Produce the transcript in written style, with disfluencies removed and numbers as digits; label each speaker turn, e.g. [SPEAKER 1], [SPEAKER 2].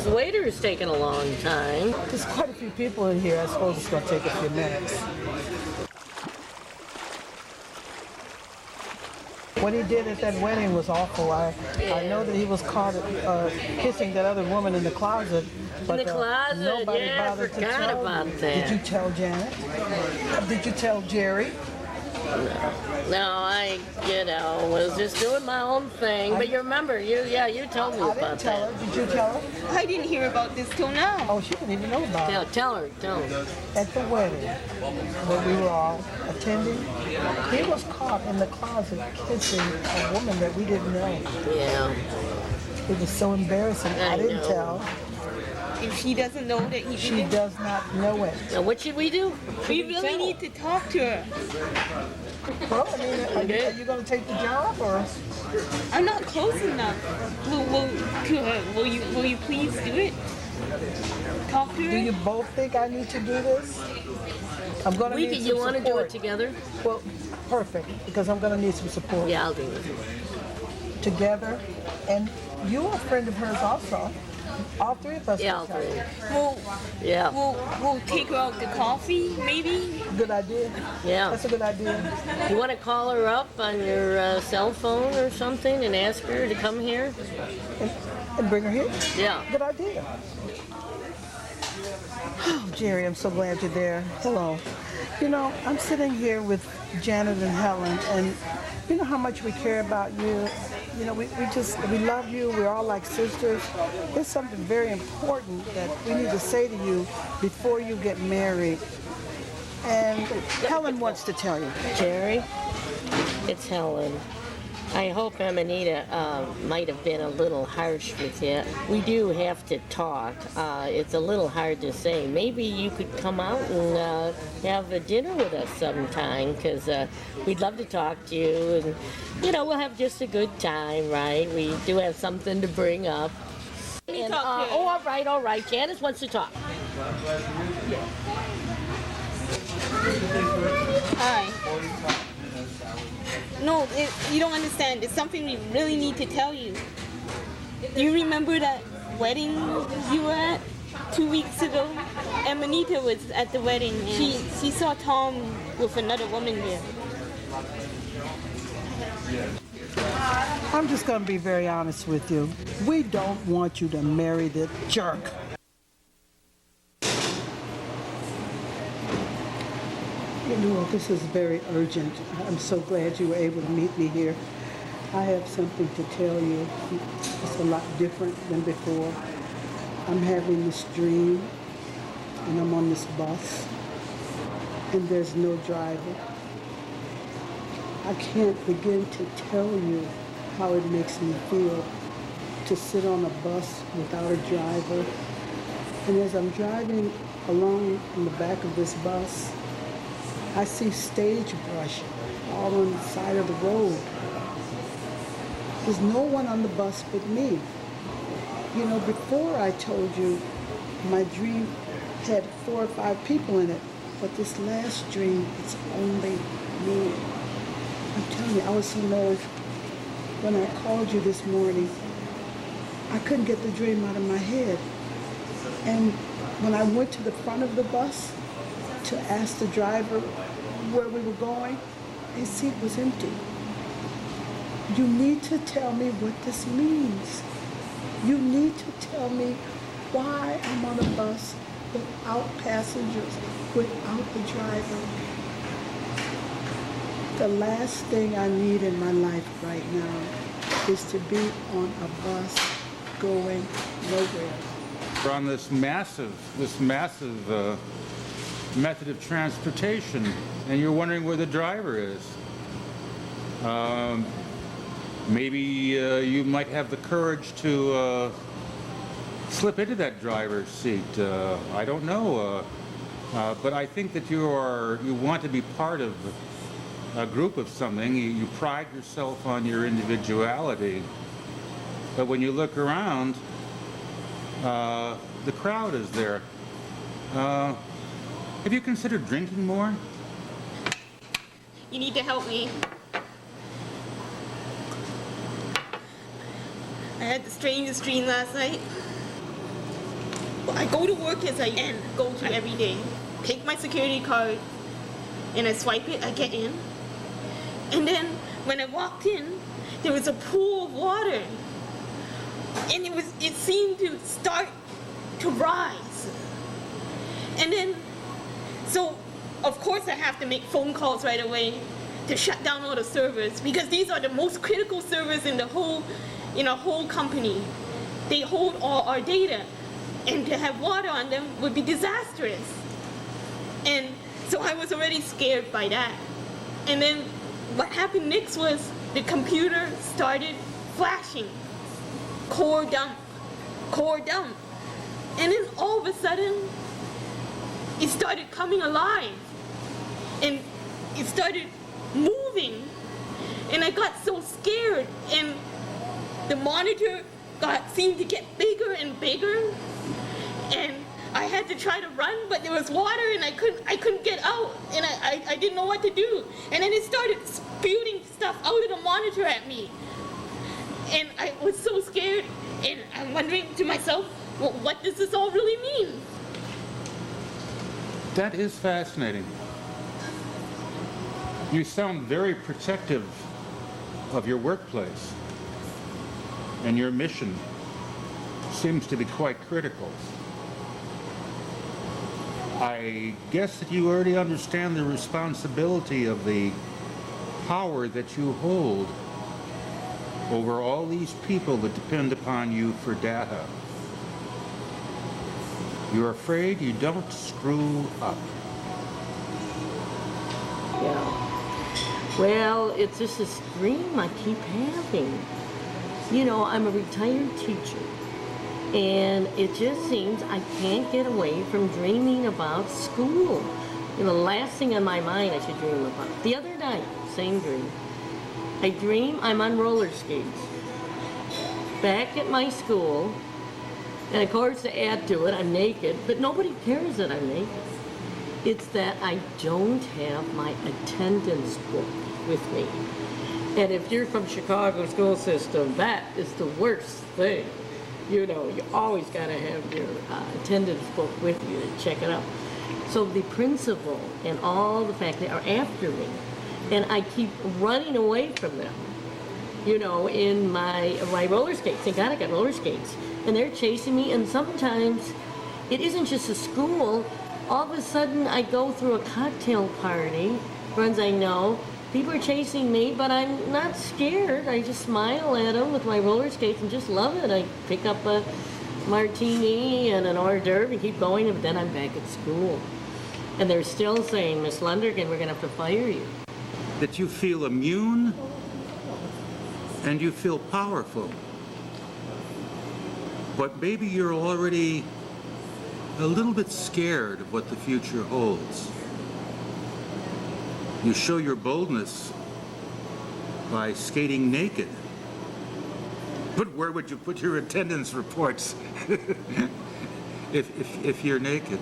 [SPEAKER 1] The waiter is taking a long time.
[SPEAKER 2] There's quite a few people in here. I suppose it's going to take a few minutes. What he did at that wedding was awful. I know that he was caught kissing that other woman in the closet. But,
[SPEAKER 1] in the closet,
[SPEAKER 2] nobody
[SPEAKER 1] yeah, I
[SPEAKER 2] bothered to
[SPEAKER 1] forgot
[SPEAKER 2] tell
[SPEAKER 1] about
[SPEAKER 2] you.
[SPEAKER 1] that.
[SPEAKER 2] Did you tell Janet? Did you tell Jerry?
[SPEAKER 1] No, I was just doing my own thing. But you remember, you told me
[SPEAKER 2] I
[SPEAKER 1] about
[SPEAKER 2] didn't tell
[SPEAKER 1] that.
[SPEAKER 2] her. Did you tell her?
[SPEAKER 3] I didn't hear about this till now.
[SPEAKER 2] Oh, she didn't even know about it.
[SPEAKER 1] Tell her.
[SPEAKER 2] At the wedding, where we were all attending, he was caught in the closet kissing a woman that we didn't know.
[SPEAKER 1] Yeah.
[SPEAKER 2] It was so embarrassing. I didn't tell.
[SPEAKER 3] If she doesn't know that he
[SPEAKER 2] She
[SPEAKER 3] did it,
[SPEAKER 2] does not know it.
[SPEAKER 1] Now, what should we do?
[SPEAKER 3] we really need to talk to her.
[SPEAKER 2] Well, I mean, are you going to take the job, or?
[SPEAKER 3] I'm not close enough. To her. Will you please do it? Talk to her.
[SPEAKER 2] Do you both think I need to do this? I'm going to need some support.
[SPEAKER 1] You want to do it together?
[SPEAKER 2] Well, perfect, because I'm going to need some support.
[SPEAKER 1] Yeah, I'll do it.
[SPEAKER 2] Together, and you're a friend of hers also. All three of us.
[SPEAKER 1] Yeah, all three.
[SPEAKER 3] We'll take her out to coffee, maybe.
[SPEAKER 2] Good idea.
[SPEAKER 1] Yeah.
[SPEAKER 2] That's a good idea.
[SPEAKER 1] You want to call her up on your cell phone or something and ask her to come here?
[SPEAKER 2] And bring her here?
[SPEAKER 1] Yeah.
[SPEAKER 2] Good idea. Oh, Jerry, I'm so glad you're there. Hello. You know, I'm sitting here with Janet and Helen, and you know how much we care about you. You know, we love you. We're all like sisters. There's something very important that we need to say to you before you get married. And Helen wants to tell you.
[SPEAKER 1] Jerry, it's Helen. I hope Amanita might have been a little harsh with you. We do have to talk. It's a little hard to say. Maybe you could come out and have a dinner with us sometime, because we'd love to talk to you. And, you know, we'll have just a good time, right? We do have something to bring up. And, all right. Janice wants to talk.
[SPEAKER 3] Hi. No, you don't understand. It's something we really need to tell you. Do you remember that wedding you were at 2 weeks ago? Amanita was at the wedding, and she saw Tom with another woman there.
[SPEAKER 2] I'm just going to be very honest with you. We don't want you to marry that jerk. You know, this is very urgent. I'm so glad you were able to meet me here. I have something to tell you. It's a lot different than before. I'm having this dream, and I'm on this bus, and there's no driver. I can't begin to tell you how it makes me feel to sit on a bus without a driver. And as I'm driving along in the back of this bus, I see sagebrush all on the side of the road. There's no one on the bus but me. You know, before I told you my dream had 4 or 5 people in it, but this last dream, it's only me. I'm telling you, I was so nervous. When I called you this morning, I couldn't get the dream out of my head. And when I went to the front of the bus to ask the driver where we were going, his seat was empty. You need to tell me what this means. You need to tell me why I'm on a bus without passengers, without the driver. The last thing I need in my life right now is to be on a bus going nowhere.
[SPEAKER 4] We're on this massive method of transportation, and you're wondering where the driver is. Maybe you might have the courage to slip into that driver's seat. I don't know, but I think that you want to be part of a group of something. You pride yourself on your individuality, but when you look around, the crowd is there. Have you considered drinking more?
[SPEAKER 3] You need to help me. I had the strangest dream last night. I go to work as I go to every day. Take my security card and I swipe it, I get in. And then when I walked in, there was a pool of water. And it seemed to start to rise. And then, so of course I have to make phone calls right away to shut down all the servers, because these are the most critical servers in the whole company. They hold all our data, and to have water on them would be disastrous. And so I was already scared by that. And then what happened next was the computer started flashing. Core dump, core dump. And then all of a sudden, it started coming alive. And it started moving. And I got so scared. And the monitor seemed to get bigger and bigger. And I had to try to run, but there was water and I couldn't get out. And I didn't know what to do. And then it started spewing stuff out of the monitor at me. And I was so scared, and I'm wondering to myself, well, what does this all really mean?
[SPEAKER 4] That is fascinating. You sound very protective of your workplace, and your mission seems to be quite critical. I guess that you already understand the responsibility of the power that you hold over all these people that depend upon you for data. You're afraid you don't screw up.
[SPEAKER 1] Yeah. Well, it's just this dream I keep having. You know, I'm a retired teacher, and it just seems I can't get away from dreaming about school. You know, the last thing on my mind I should dream about. The other night, same dream. I dream I'm on roller skates back at my school, and of course to add to it, I'm naked, but nobody cares that I'm naked. It's that I don't have my attendance book with me. And if you're from Chicago school system, that is the worst thing. You know, you always got to have your attendance book with you to check it out. So the principal and all the faculty are after me, and I keep running away from them. You know, in my roller skates. Thank God I got roller skates. And they're chasing me, and sometimes it isn't just a school. All of a sudden I go through a cocktail party, friends I know, people are chasing me, but I'm not scared. I just smile at them with my roller skates and just love it. I pick up a martini and an hors d'oeuvre and keep going, and then I'm back at school. And they're still saying, Miss Lundergan, we're going to have to fire you.
[SPEAKER 4] That you feel immune and you feel powerful. But maybe you're already a little bit scared of what the future holds. You show your boldness by skating naked. But where would you put your attendance reports if you're naked?